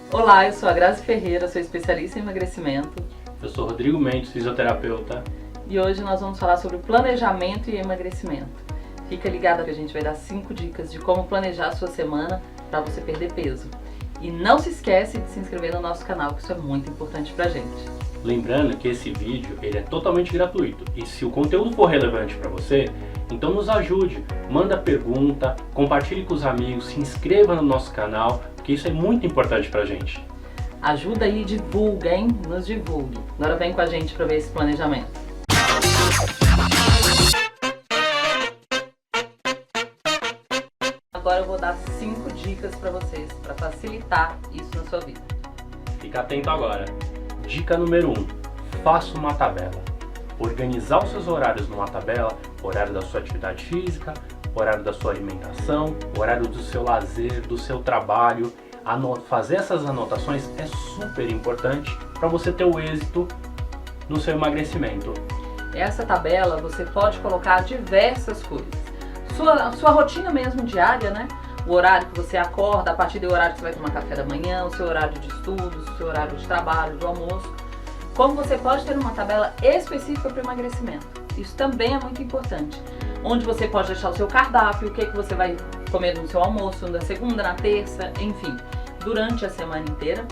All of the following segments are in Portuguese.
Olá, eu sou a Grazi Ferreira, sou especialista em emagrecimento. Eu sou Rodrigo Mendes, fisioterapeuta. E hoje nós vamos falar sobre planejamento e emagrecimento. Fica ligado que a gente vai dar 5 dicas de como planejar a sua semana para você perder peso. E não se esquece de se inscrever no nosso canal, que isso é muito importante pra gente. Lembrando que esse vídeo ele é totalmente gratuito e se o conteúdo for relevante para você, então nos ajude, manda pergunta, compartilhe com os amigos, se inscreva no nosso canal, porque isso é muito importante pra gente. Ajuda aí, divulga, hein? Nos divulgue. Agora vem com a gente para ver esse planejamento. Agora eu vou dar 5 dicas para vocês, para facilitar isso na sua vida. Fica atento agora. Dica número 1. Faça uma tabela. Organizar os seus horários numa tabela, horário da sua atividade física, horário da sua alimentação, horário do seu lazer, do seu trabalho. Fazer essas anotações é super importante para você ter o êxito no seu emagrecimento. Essa tabela você pode colocar diversas coisas. Sua rotina mesmo diária, né? O horário que você acorda, a partir do horário que você vai tomar café da manhã, o seu horário de estudos, o seu horário de trabalho, do almoço. Como você pode ter uma tabela específica para o emagrecimento. Isso também é muito importante. Onde você pode deixar o seu cardápio, o que você vai comer no seu almoço, na segunda, na terça, enfim, durante a semana inteira.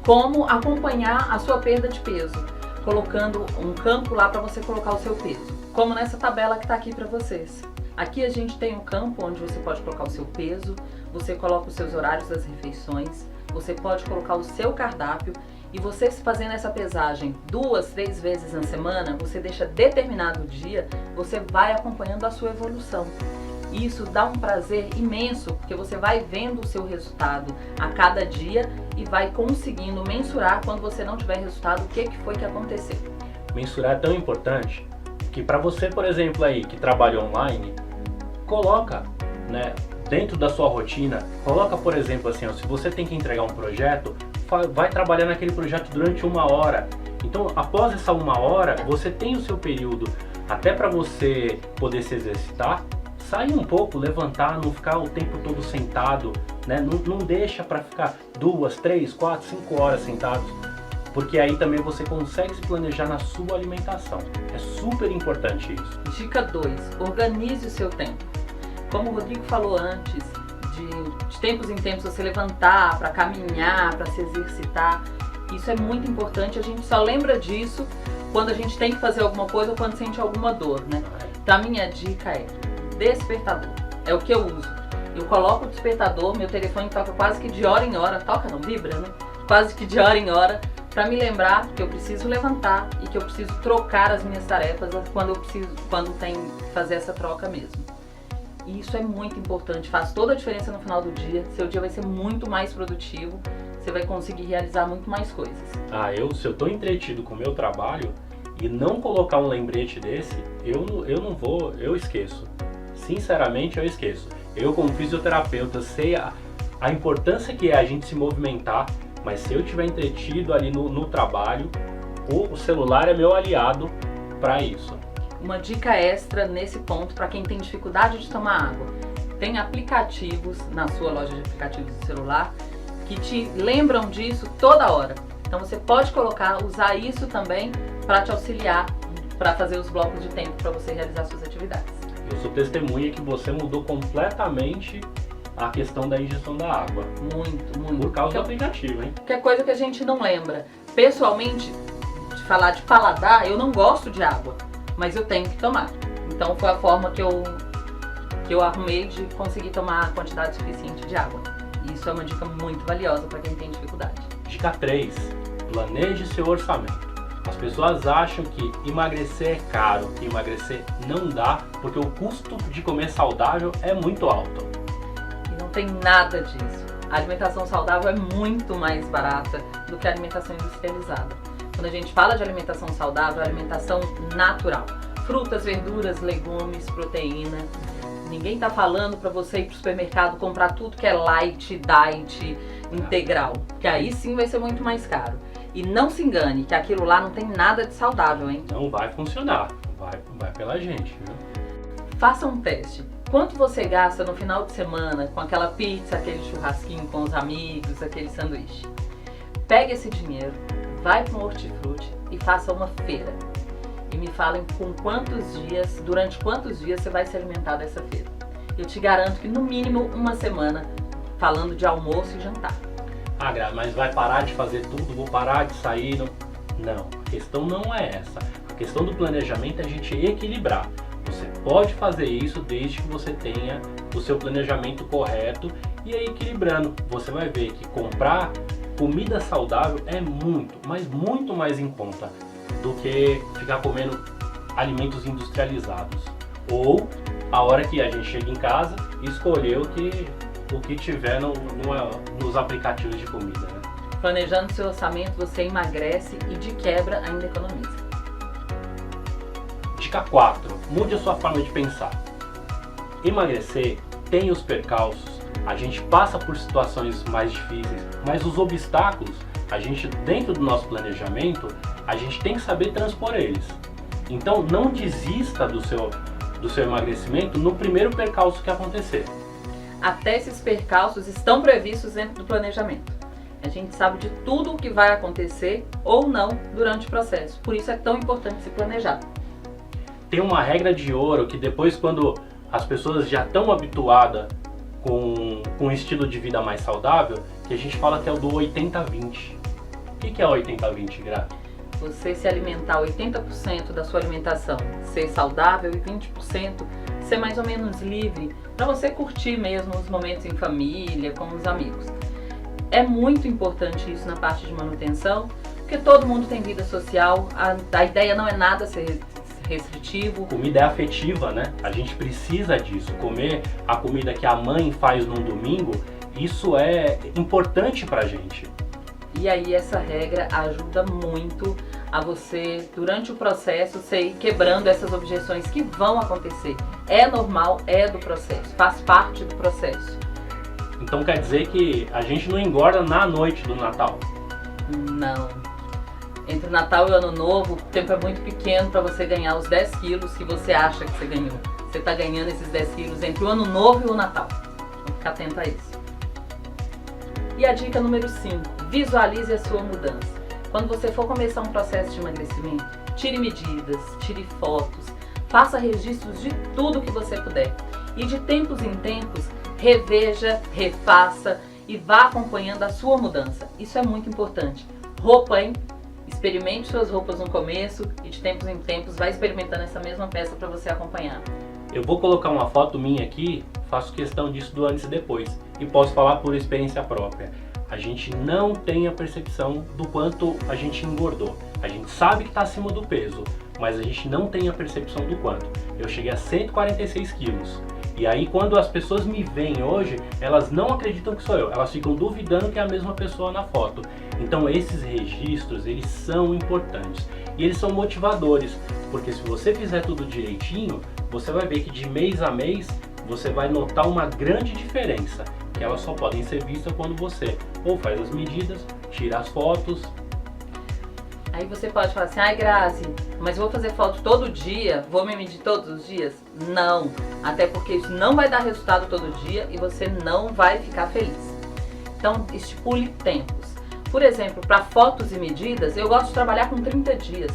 Como acompanhar a sua perda de peso, colocando um campo lá para você colocar o seu peso. Como nessa tabela que está aqui para vocês. Aqui a gente tem um campo onde você pode colocar o seu peso, você coloca os seus horários das refeições, você pode colocar o seu cardápio. E você fazendo essa pesagem 2, 3 vezes na semana, você deixa determinado dia, você vai acompanhando a sua evolução. Isso dá um prazer imenso, porque você vai vendo o seu resultado a cada dia e vai conseguindo mensurar quando você não tiver resultado, o que foi que aconteceu. Mensurar é tão importante que para você, por exemplo, aí que trabalha online, coloca, né, dentro da sua rotina, coloca, por exemplo, assim, ó, se você tem que entregar um projeto, vai trabalhar naquele projeto durante 1 hora. Então, após essa 1 hora, você tem o seu período até para você poder se exercitar, sair um pouco, levantar, não ficar o tempo todo sentado, né? Não deixa para ficar 2, 3, 4, 5 horas sentados, porque aí também você consegue se planejar na sua alimentação. É super importante isso. Dica 2. Organize o seu tempo. Como o Rodrigo falou antes, de tempos em tempos você levantar, para caminhar, para se exercitar. Isso é muito importante, a gente só lembra disso quando a gente tem que fazer alguma coisa ou quando sente alguma dor, né? Então a minha dica é despertador, é o que eu uso. Eu coloco o despertador, meu telefone toca quase que de hora em hora, toca não, vibra, né? Quase que de hora em hora, para me lembrar que eu preciso levantar e que eu preciso trocar as minhas tarefas quando tem que fazer essa troca mesmo. E isso é muito importante, faz toda a diferença no final do dia, seu dia vai ser muito mais produtivo, você vai conseguir realizar muito mais coisas. Se eu tô entretido com o meu trabalho e não colocar um lembrete desse, eu esqueço. Sinceramente, eu esqueço. Eu, como fisioterapeuta, sei a importância que é a gente se movimentar, mas se eu estiver entretido ali no trabalho, o celular é meu aliado para isso. Uma dica extra nesse ponto para quem tem dificuldade de tomar água. Tem aplicativos na sua loja de aplicativos do celular que te lembram disso toda hora. Então você pode usar isso também para te auxiliar para fazer os blocos de tempo para você realizar suas atividades. Eu sou testemunha que você mudou completamente a questão da ingestão da água. Muito, muito. Por causa do aplicativo, hein? Que é coisa que a gente não lembra. Pessoalmente, de falar de paladar, eu não gosto de água, mas eu tenho que tomar. Então foi a forma que eu arrumei de conseguir tomar a quantidade suficiente de água. E isso é uma dica muito valiosa para quem tem dificuldade. Dica 3. Planeje seu orçamento. As pessoas acham que emagrecer é caro, que emagrecer não dá, porque o custo de comer saudável é muito alto. E não tem nada disso. A alimentação saudável é muito mais barata do que a alimentação industrializada. Quando a gente fala de alimentação saudável, é alimentação natural. Frutas, verduras, legumes, proteína. Ninguém tá falando para você ir pro supermercado comprar tudo que é light, diet, integral. Que aí sim vai ser muito mais caro. E não se engane, que aquilo lá não tem nada de saudável, hein? Não vai funcionar. Vai pela gente, viu? Faça um teste. quanto você gasta no final de semana com aquela pizza, aquele churrasquinho com os amigos, aquele sanduíche. Pegue esse dinheiro, vai para um hortifruti e faça uma feira. E me falem durante quantos dias você vai se alimentar dessa feira. Eu te garanto que no mínimo uma semana, falando de almoço e jantar. Ah, Gra, mas vai parar de fazer tudo, vou parar de sair? Não, a questão não é essa. A questão do planejamento é a gente equilibrar. Você pode fazer isso desde que você tenha o seu planejamento correto e aí equilibrando. Você vai ver que comprar comida saudável é muito, mas muito mais em conta do que ficar comendo alimentos industrializados. Ou a hora que a gente chega em casa, escolher o que tiver nos aplicativos de comida. Né? Planejando seu orçamento, você emagrece e de quebra ainda economiza. Dica 4. Mude a sua forma de pensar. Emagrecer tem os percalços, a gente passa por situações mais difíceis, mas os obstáculos, a gente dentro do nosso planejamento, a gente tem que saber transpor eles. Então não desista do seu emagrecimento no primeiro percalço que acontecer. Até esses percalços estão previstos dentro do planejamento. A gente sabe de tudo o que vai acontecer ou não durante o processo. Por isso é tão importante se planejar. Tem uma regra de ouro que depois, quando as pessoas já estão habituadas com um estilo de vida mais saudável, que a gente fala que é o do 80-20. O que é o 80-20, Gra? Você se alimentar 80% da sua alimentação, ser saudável e 20% ser mais ou menos livre, para você curtir mesmo os momentos em família, com os amigos. É muito importante isso na parte de manutenção, porque todo mundo tem vida social, a ideia não é nada ser restritivo. Comida é afetiva, né? A gente precisa disso. Comer a comida que a mãe faz num domingo, isso é importante pra gente. E aí essa regra ajuda muito a você, durante o processo, você ir quebrando essas objeções que vão acontecer. É normal, é do processo, faz parte do processo. Então quer dizer que a gente não engorda na noite do Natal? Não. Entre o Natal e o Ano Novo, o tempo é muito pequeno para você ganhar os 10 quilos que você acha que você ganhou. Você está ganhando esses 10 quilos entre o Ano Novo e o Natal. Então fica atento a isso. E a dica número 5, visualize a sua mudança. Quando você for começar um processo de emagrecimento, tire medidas, tire fotos, faça registros de tudo que você puder. E de tempos em tempos, reveja, refaça e vá acompanhando a sua mudança. Isso é muito importante. Roupa, hein? Experimente suas roupas no começo e de tempos em tempos vai experimentando essa mesma peça para você acompanhar. Eu vou colocar uma foto minha aqui, faço questão disso do antes e depois. E posso falar por experiência própria. A gente não tem a percepção do quanto a gente engordou. A gente sabe que está acima do peso, mas a gente não tem a percepção do quanto. Eu cheguei a 146 quilos. E aí quando as pessoas me veem hoje, elas não acreditam que sou eu. Elas ficam duvidando que é a mesma pessoa na foto. Então esses registros, eles são importantes. E eles são motivadores. Porque se você fizer tudo direitinho, você vai ver que de mês a mês, você vai notar uma grande diferença. Que elas só podem ser vistas quando você ou faz as medidas, tira as fotos. Aí você pode falar assim, ai Grazi, mas eu vou fazer foto todo dia, vou me medir todos os dias? Não, até porque isso não vai dar resultado todo dia e você não vai ficar feliz. Então estipule tempos. Por exemplo, para fotos e medidas, eu gosto de trabalhar com 30 dias.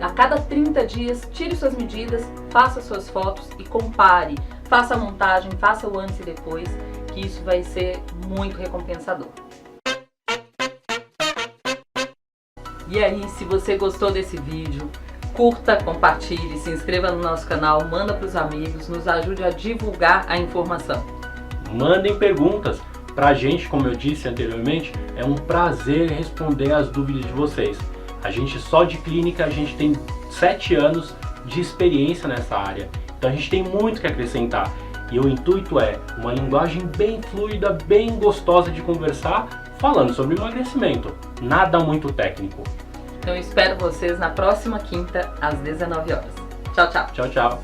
A cada 30 dias, tire suas medidas, faça suas fotos e compare. Faça a montagem, faça o antes e depois, que isso vai ser muito recompensador. E aí, se você gostou desse vídeo, curta, compartilhe, se inscreva no nosso canal, manda para os amigos, nos ajude a divulgar a informação. Mandem perguntas pra gente, como eu disse anteriormente, é um prazer responder as dúvidas de vocês. A gente só de clínica, a gente tem 7 anos de experiência nessa área, então a gente tem muito que acrescentar. E o intuito é uma linguagem bem fluida, bem gostosa de conversar, falando sobre emagrecimento, nada muito técnico. Então eu espero vocês na próxima quinta, às 19 horas. Tchau, tchau. Tchau, tchau.